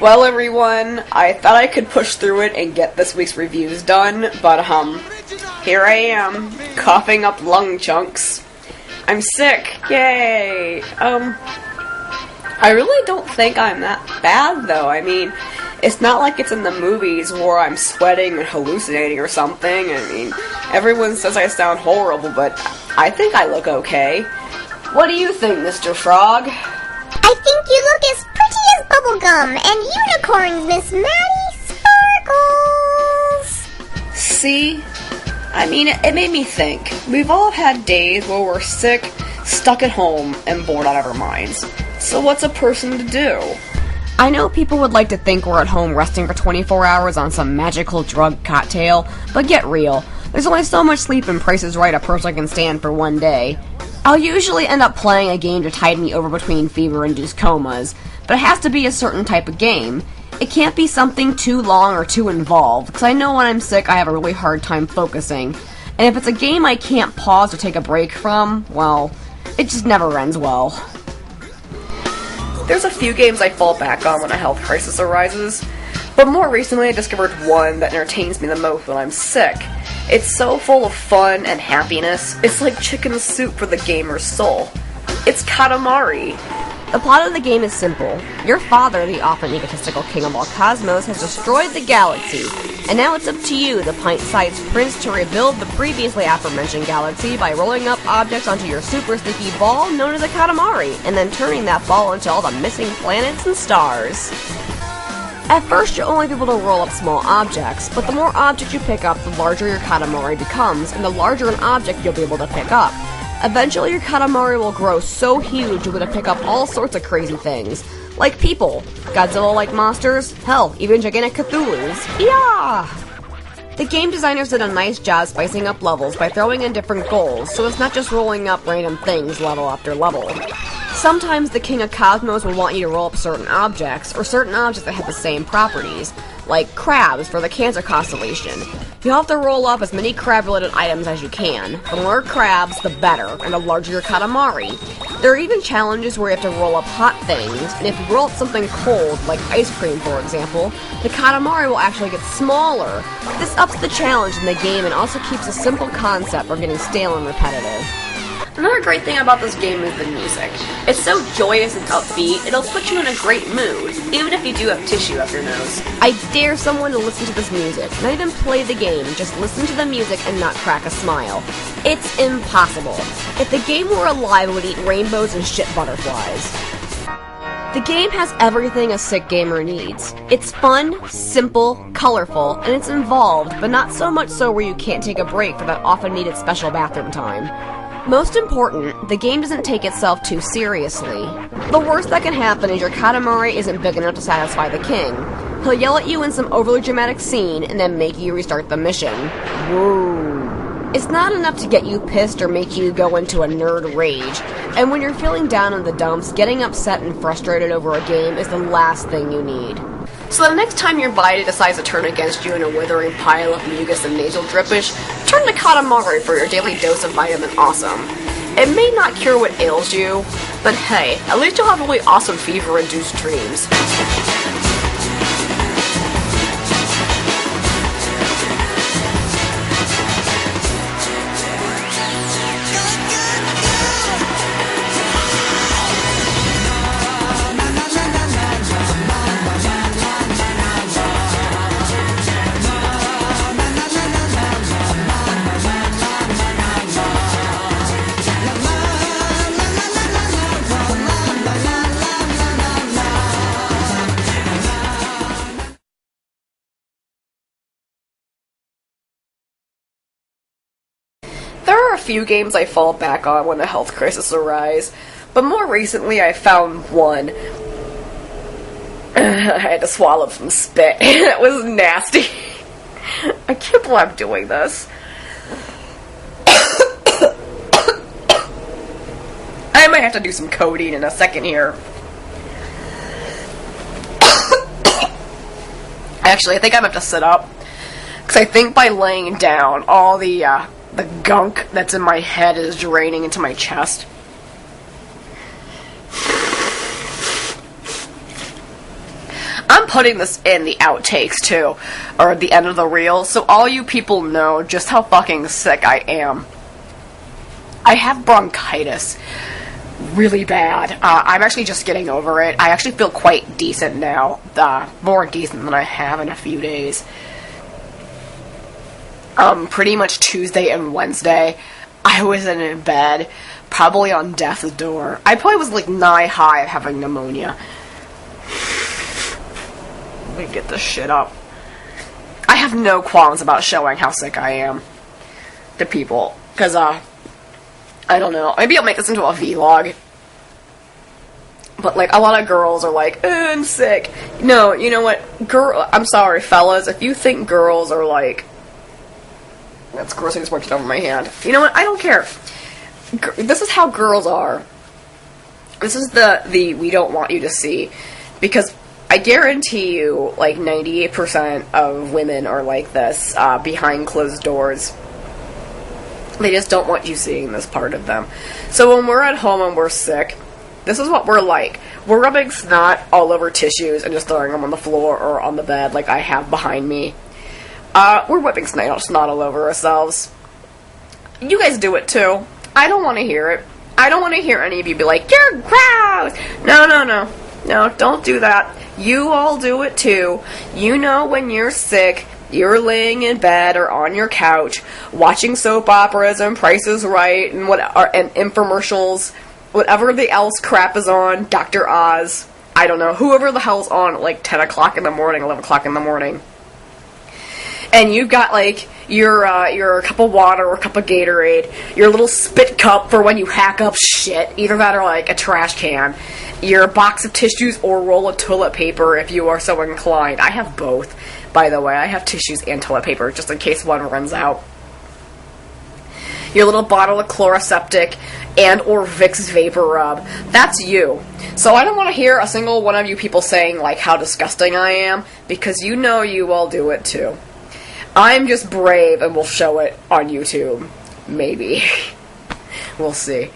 Well, everyone, I thought I could push through it and get this week's reviews done, but, here I am, coughing up lung chunks. I'm sick, yay! I really don't think I'm that bad, though. I mean, it's not like it's in the movies where I'm sweating and hallucinating or something. I mean, everyone says I sound horrible, but I think I look okay. What do you think, Mr. Frog? I think you look as pretty as bubblegum and unicorns, Miss Maddy Sparkles! See? I mean, it made me think. We've all had days where we're sick, stuck at home, and bored out of our minds. So what's a person to do? I know people would like to think we're at home resting for 24 hours on some magical drug cocktail, but get real. There's only so much sleep and Price is Right a person can stand for one day. I'll usually end up playing a game to tide me over between fever-induced comas, but it has to be a certain type of game. It can't be something too long or too involved, because I know when I'm sick I have a really hard time focusing. And if it's a game I can't pause or take a break from, well, it just never ends well. There's a few games I fall back on when a health crisis arises, but more recently I discovered one that entertains me the most when I'm sick. It's so full of fun and happiness, it's like chicken soup for the gamer's soul. It's Katamari. The plot of the game is simple. Your father, the often egotistical king of all cosmos, has destroyed the galaxy, and now it's up to you, the pint-sized prince, to rebuild the previously aforementioned galaxy by rolling up objects onto your super sticky ball known as a Katamari, and then turning that ball into all the missing planets and stars. At first, you'll only be able to roll up small objects, but the more objects you pick up, the larger your Katamari becomes, and the larger an object you'll be able to pick up. Eventually, your Katamari will grow so huge you'll be able to pick up all sorts of crazy things. Like people, Godzilla-like monsters, hell, even gigantic Cthulhus. Yeah! The game designers did a nice job spicing up levels by throwing in different goals, so it's not just rolling up random things level after level. Sometimes the King of Cosmos will want you to roll up certain objects, or certain objects that have the same properties, like crabs for the Cancer Constellation. You'll have to roll up as many crab-related items as you can. The more crabs, the better, and the larger your Katamari. There are even challenges where you have to roll up hot things, and if you roll up something cold, like ice cream for example, the Katamari will actually get smaller. This ups the challenge in the game and also keeps a simple concept from getting stale and repetitive. Another great thing about this game is the music. It's so joyous and upbeat, it'll put you in a great mood, even if you do have tissue up your nose. I dare someone to listen to this music, not even play the game, just listen to the music and not crack a smile. It's impossible. If the game were alive, it would eat rainbows and shit butterflies. The game has everything a sick gamer needs. It's fun, simple, colorful, and it's involved, but not so much so where you can't take a break for that often needed special bathroom time. Most important, the game doesn't take itself too seriously. The worst that can happen is your Katamari isn't big enough to satisfy the king. He'll yell at you in some overly dramatic scene and then make you restart the mission. Whoa. It's not enough to get you pissed or make you go into a nerd rage. And when you're feeling down in the dumps, getting upset and frustrated over a game is the last thing you need. So the next time your body decides to turn against you in a withering pile of mucus and nasal drippage, turn to Katamari for your daily dose of vitamin awesome. It may not cure what ails you, but hey, at least you'll have really awesome fever-induced dreams. There are a few games I fall back on when a health crisis arises, but more recently I found one. I had to swallow some spit. It was nasty. I can't believe I'm doing this. I might have to do some codeine in a second here. Actually, I think I'm going to have to sit up, because I think by laying down, all the gunk that's in my head is draining into my chest. I'm putting this in the outtakes, too, or the end of the reel, so all you people know just how fucking sick I am. I have bronchitis. Really bad. I'm actually just getting over it. I actually feel quite decent now. More decent than I have in a few days. Pretty much Tuesday and Wednesday, I was in bed, probably on death's door. I probably was like nigh high of having pneumonia. Let me get this shit up. I have no qualms about showing how sick I am to people, because, I don't know, maybe I'll make this into a vlog. But, like, a lot of girls are like, I'm sick. No, you know what? I'm sorry, fellas, if you think girls are like... That's gross, I just wiped it over my hand. You know what? I don't care. This is how girls are. This is the we don't want you to see. Because I guarantee you, like, 98% of women are like this, behind closed doors. They just don't want you seeing this part of them. So when we're at home and we're sick, this is what we're like. We're rubbing snot all over tissues and just throwing them on the floor or on the bed like I have behind me. We're whipping snot all over ourselves. You guys do it too. I don't want to hear it. I don't want to hear any of you be like, you're gross! No, no, no. No, don't do that. You all do it too. You know when you're sick, you're laying in bed or on your couch, watching soap operas and Price is Right and and infomercials, whatever the else crap is on, Dr. Oz, I don't know, whoever the hell's on at like 10 o'clock in the morning, 11 o'clock in the morning. And you've got, like, your cup of water or a cup of Gatorade, your little spit cup for when you hack up shit, either that or, like, a trash can, your box of tissues or roll of toilet paper if you are so inclined. I have both, by the way. I have tissues and toilet paper, just in case one runs out. Your little bottle of Chloraseptic and or Vicks Vapor Rub. That's you. So I don't want to hear a single one of you people saying, like, how disgusting I am, because you know you all do it, too. I'm just brave and will show it on YouTube. Maybe. We'll see.